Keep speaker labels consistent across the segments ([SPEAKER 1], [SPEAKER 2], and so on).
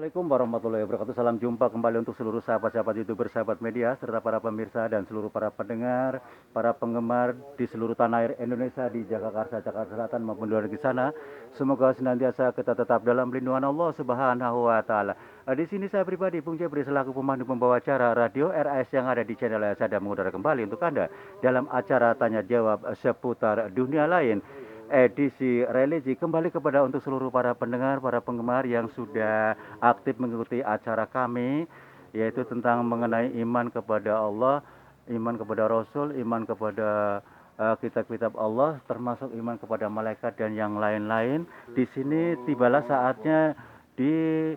[SPEAKER 1] Assalamualaikum warahmatullahi wabarakatuh. Salam jumpa kembali untuk seluruh sahabat-sahabat YouTuber, sahabat media, serta para pemirsa dan seluruh para pendengar, para penggemar di seluruh tanah air Indonesia, di Jakarta, Jakarta Selatan maupun di luar negeri sana. Semoga senantiasa kita tetap dalam lindungan Allah Subhanahu wa taala. Di sini saya pribadi Bung Jebri selaku pemandu pembawa acara Radio RAS yang ada di channel saya dan mengudara kembali untuk Anda dalam acara tanya jawab seputar dunia lain, edisi religi, kembali kepada untuk seluruh para pendengar, para penggemar yang sudah aktif mengikuti acara kami, yaitu tentang mengenai iman kepada Allah, iman kepada Rasul, iman kepada kitab-kitab Allah, termasuk iman kepada malaikat dan yang lain-lain. Di sini tibalah saatnya di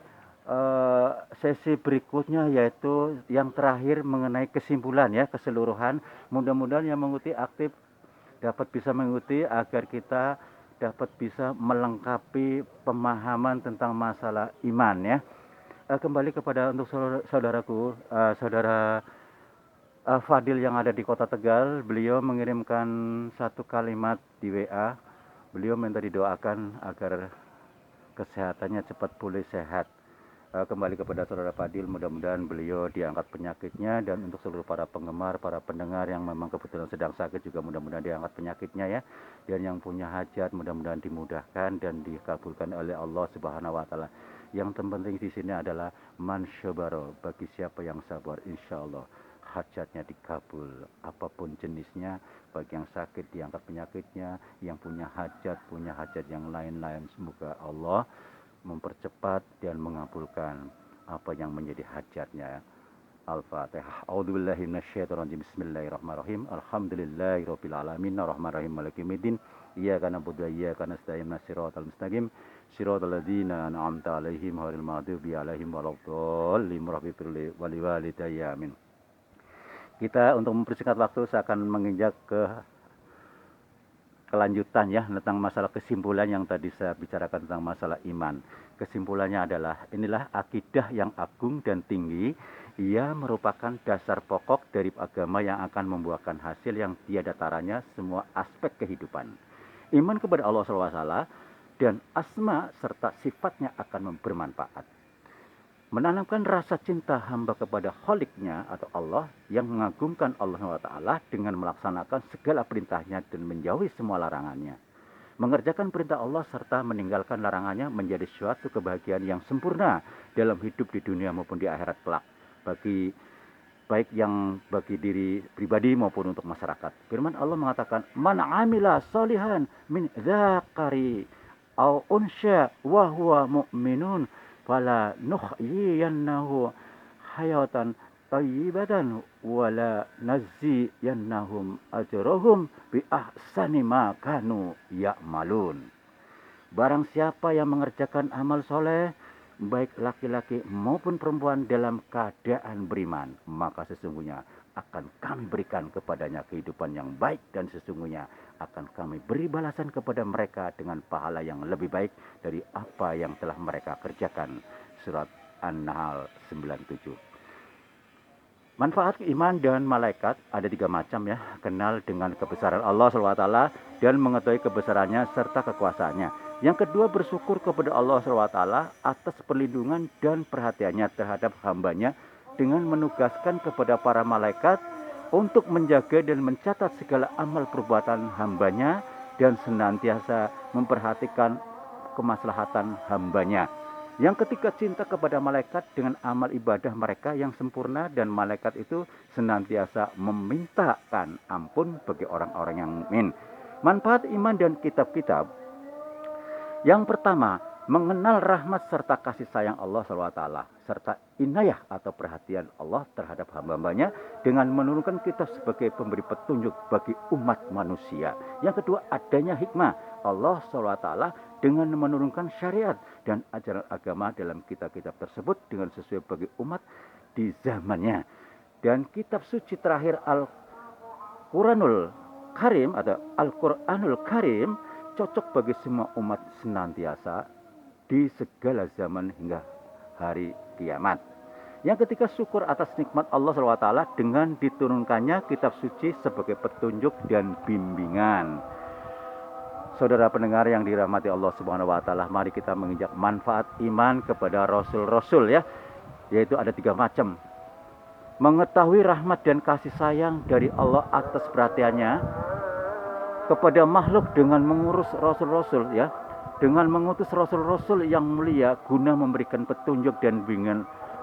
[SPEAKER 1] sesi berikutnya, yaitu yang terakhir mengenai kesimpulan ya, keseluruhan. Mudah-mudahan yang mengikuti aktif dapat bisa mengikuti agar kita dapat bisa melengkapi pemahaman tentang masalah iman ya. Kembali kepada untuk saudaraku, saudara Fadil yang ada di Kota Tegal, beliau mengirimkan satu kalimat di WA. Beliau minta didoakan agar kesehatannya cepat pulih sehat. Kembali kepada saudara Fadil, mudah-mudahan beliau diangkat penyakitnya, dan untuk seluruh para penggemar, para pendengar yang memang kebetulan sedang sakit juga mudah-mudahan diangkat penyakitnya ya, dan yang punya hajat mudah-mudahan dimudahkan dan dikabulkan oleh Allah Subhanahu wa taala. Yang terpenting di sini adalah man syabaro, bagi siapa yang sabar insya Allah hajatnya dikabul apapun jenisnya. Bagi yang sakit diangkat penyakitnya, yang punya hajat yang lain-lain, semoga Allah mempercepat dan mengabulkan apa yang menjadi hajatnya. Al-Fatihah. A'udzubillahi minasyaitonirrajim. Bismillahirrahmanirrahim. Alhamdulillahirabbil alamin arrahmanirrahim maliki yaumiddin. Iyyaka na'budu wa iyyaka nasta'in shiratal mustaqim shiratal ladzina an'amta 'alaihim ghairil maghdubi 'alaihim waladdallin. Rabbighfirli wa liwalidayya amin. Kita untuk mempersingkat waktu saya akan menginjak ke kelanjutan ya tentang masalah kesimpulan yang tadi saya bicarakan tentang masalah iman. Kesimpulannya adalah inilah akidah yang agung dan tinggi. Ia merupakan dasar pokok dari agama yang akan membuahkan hasil yang tiada taranya semua aspek kehidupan. Iman kepada Allah SWT dan asma serta sifatnya akan bermanfaat. Menanamkan rasa cinta hamba kepada Kholiknya atau Allah, yang mengagungkan Allah SWT dengan melaksanakan segala perintahnya dan menjauhi semua larangannya. Mengerjakan perintah Allah serta meninggalkan larangannya menjadi suatu kebahagiaan yang sempurna dalam hidup di dunia maupun di akhirat kelak, baik yang bagi diri pribadi maupun untuk masyarakat. Firman Allah mengatakan, man amila solihan min dzakari au unsya wa huwa mu'minun fala nuhyiyannahu hayatan tayyibatan wala naziyannahum ajrahum bi ahsani ma kanu ya'malun. Barang siapa yang mengerjakan amal soleh, baik laki-laki maupun perempuan dalam keadaan beriman, maka sesungguhnya akan kami berikan kepadanya kehidupan yang baik, dan sesungguhnya akan kami beri balasan kepada mereka dengan pahala yang lebih baik dari apa yang telah mereka kerjakan. Surat An-Nahl 97. Manfaat iman dan malaikat ada 3 macam ya. Kenal dengan kebesaran Allah SWT dan mengetahui kebesarannya serta kekuasaannya. Yang kedua, bersyukur kepada Allah SWT atas perlindungan dan perhatiannya terhadap hambanya dengan menugaskan kepada para malaikat untuk menjaga dan mencatat segala amal perbuatan hambanya dan senantiasa memperhatikan kemaslahatan hambanya. Yang ketiga, cinta kepada malaikat dengan amal ibadah mereka yang sempurna, dan malaikat itu senantiasa memintakan ampun bagi orang-orang yang mukmin. Manfaat iman dan kitab-kitab. Yang pertama, mengenal rahmat serta kasih sayang Allah SWT, serta inayah atau perhatian Allah terhadap hamba-hambanya dengan menurunkan kitab sebagai pemberi petunjuk bagi umat manusia. Yang kedua, adanya hikmah Allah SWT dengan menurunkan syariat dan ajaran agama dalam kitab-kitab tersebut dengan sesuai bagi umat di zamannya. Dan kitab suci terakhir Al-Quranul Karim atau Al-Quranul Karim cocok bagi semua umat senantiasa di segala zaman hingga hari kiamat. Yang ketiga, syukur atas nikmat Allah SWT dengan diturunkannya kitab suci sebagai petunjuk dan bimbingan. Saudara pendengar yang dirahmati Allah Subhanahu wa taala, mari kita menginjak manfaat iman kepada rasul-rasul ya, yaitu ada 3 macam. Mengetahui rahmat dan kasih sayang dari Allah atas perhatiannya kepada makhluk dengan mengurus rasul-rasul ya, dengan mengutus rasul-rasul yang mulia guna memberikan petunjuk dan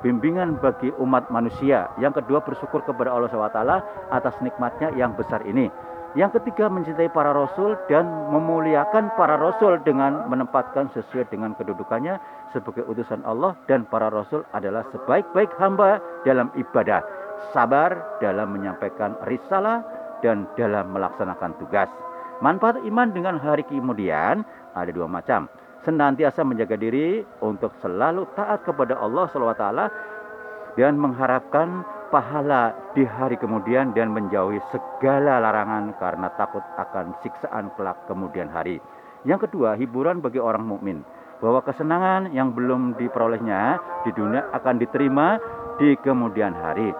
[SPEAKER 1] bimbingan bagi umat manusia. Yang kedua, bersyukur kepada Allah SWT atas nikmatnya yang besar ini. Yang ketiga, mencintai para rasul dan memuliakan para rasul dengan menempatkan sesuai dengan kedudukannya sebagai utusan Allah, dan para rasul adalah sebaik-baik hamba dalam ibadah, sabar dalam menyampaikan risalah dan dalam melaksanakan tugas. Manfaat iman dengan hari kemudian ada 2 macam. Senantiasa menjaga diri untuk selalu taat kepada Allah SWT dan mengharapkan pahala di hari kemudian dan menjauhi segala larangan karena takut akan siksaan kelak kemudian hari. Yang kedua, hiburan bagi orang mukmin bahwa kesenangan yang belum diperolehnya di dunia akan diterima di kemudian hari.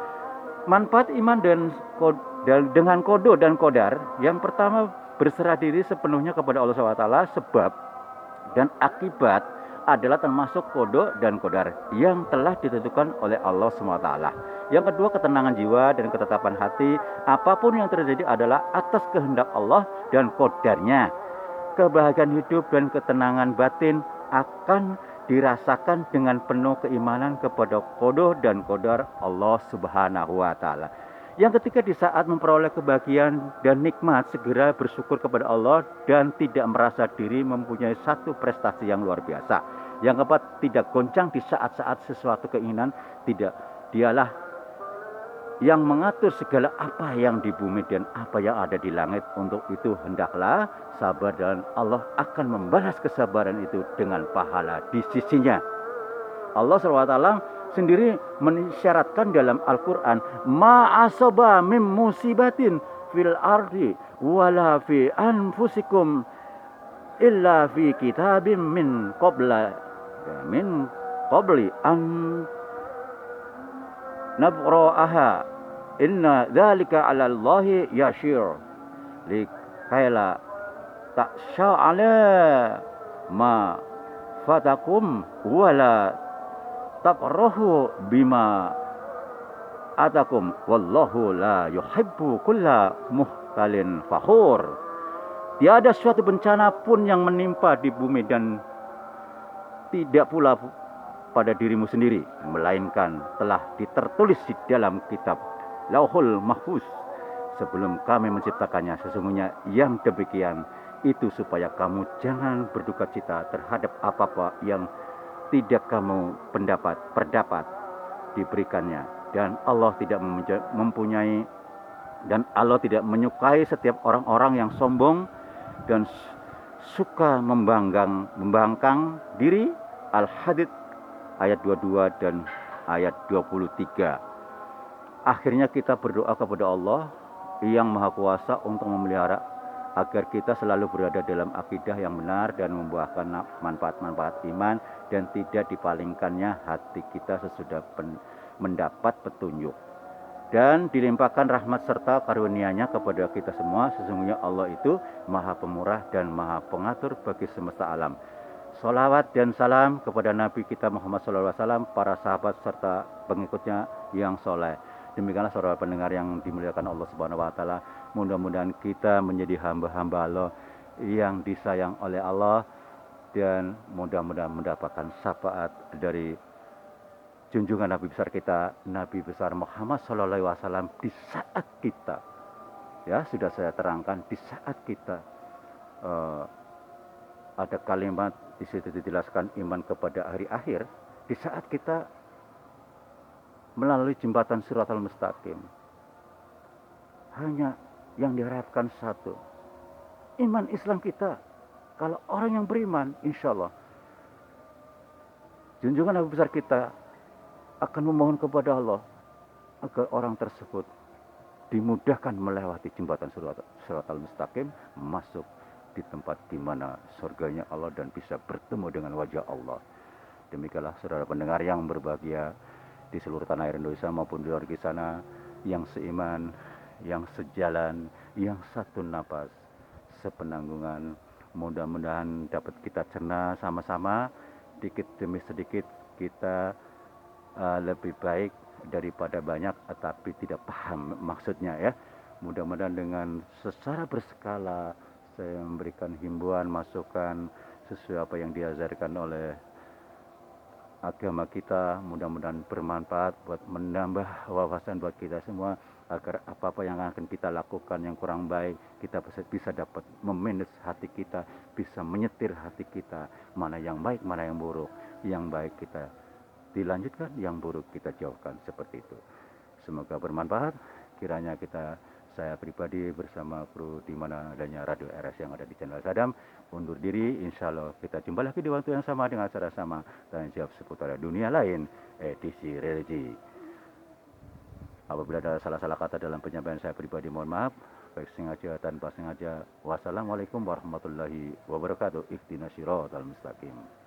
[SPEAKER 1] Manfaat iman dengan kodo dan kodar. Yang pertama, berserah diri sepenuhnya kepada Allah SWT, sebab dan akibat adalah termasuk kodo dan kodar yang telah ditentukan oleh Allah SWT. Yang kedua, ketenangan jiwa dan ketetapan hati. Apapun yang terjadi adalah atas kehendak Allah dan kodarnya. Kebahagiaan hidup dan ketenangan batin akan dirasakan dengan penuh keimanan kepada kodo dan kodar Allah Subhanahu wa taala. Yang ketiga, di saat memperoleh kebahagiaan dan nikmat, segera bersyukur kepada Allah dan tidak merasa diri mempunyai satu prestasi yang luar biasa. Yang keempat, tidak goncang di saat-saat sesuatu keinginan. Tidak, dialah yang mengatur segala apa yang di bumi dan apa yang ada di langit. Untuk itu hendaklah sabar dan Allah akan membalas kesabaran itu dengan pahala di sisinya. Allah SWT sendiri mensyaratkan dalam Al-Quran, ma asaba mim musibatin fil ardi wala fi anfusikum illa fi kitabim min qabli an nabra'aha inna dzalika 'ala Allahi yashir likaila ta'sya'ala ma fatakum wala tafrahu bima atakum wallahu la yuhibbu kulla muhtalin fakhur. Tiada suatu bencana pun yang menimpa di bumi dan tidak pula pada dirimu sendiri, melainkan telah ditertulis di dalam kitab Lauhul Mahfuz sebelum kami menciptakannya. Sesungguhnya yang demikian itu supaya kamu jangan berduka cita terhadap apa-apa yang tidak kamu perdapat diberikannya, dan Allah tidak mempunyai dan Allah tidak menyukai setiap orang-orang yang sombong dan suka membangkang diri. Al-Hadid ayat 22 dan ayat 23. Akhirnya kita berdoa kepada Allah yang Maha Kuasa untuk memelihara agar kita selalu berada dalam akidah yang benar dan membuahkan manfaat-manfaat iman, dan tidak dipalingkannya hati kita sesudah mendapat petunjuk, dan dilimpahkan rahmat serta karunia-Nya kepada kita semua. Sesungguhnya Allah itu Maha Pemurah dan Maha Pengatur bagi semesta alam. Salawat dan salam kepada Nabi kita Muhammad SAW, para sahabat serta pengikutnya yang soleh. Demikianlah saudara pendengar yang dimuliakan Allah Subhanahu wa taala. Mudah-mudahan kita menjadi hamba-hamba Allah yang disayang oleh Allah, dan mudah-mudahan mendapatkan syafaat dari junjungan Nabi besar kita, Nabi besar Muhammad SAW, di saat kita, ya sudah saya terangkan, di saat kita ada kalimat di situ dijelaskan iman kepada hari akhir. Di saat kita melalui jembatan Shiratal Mustaqim, hanya yang diharapkan satu, iman Islam kita. Kalau orang yang beriman, insya Allah junjungan Nabi besar kita akan memohon kepada Allah agar orang tersebut dimudahkan melewati jembatan Shiratal Mustaqim, masuk di tempat di mana surganya Allah dan bisa bertemu dengan wajah Allah. Demikianlah saudara pendengar yang berbahagia di seluruh tanah air Indonesia maupun di luar sana, yang seiman, yang sejalan, yang satu napas, sepenanggungan. Mudah-mudahan dapat kita cerna sama-sama, sedikit demi sedikit kita lebih baik daripada banyak tapi tidak paham maksudnya ya. Mudah-mudahan dengan secara berskala saya memberikan himbauan, masukan sesuai apa yang diajarkan oleh agama kita, mudah-mudahan bermanfaat buat menambah wawasan buat kita semua, agar apa-apa yang akan kita lakukan yang kurang baik kita bisa dapat memanage hati kita, bisa menyetir hati kita, mana yang baik mana yang buruk. Yang baik kita dilanjutkan, yang buruk kita jauhkan, seperti itu. Semoga bermanfaat. Kiranya saya pribadi bersama kru di mana adanya Radio RS yang ada di channel Sadam undur diri. Insya Allah kita jumpa lagi di waktu yang sama dengan acara sama dan jawab seputar dunia lain edisi religi. Apabila ada salah-salah kata dalam penyampaian saya pribadi, mohon maaf, baik sengaja tanpa sengaja. Wassalamualaikum warahmatullahi wabarakatuh. Ihdinas siratal mustaqim.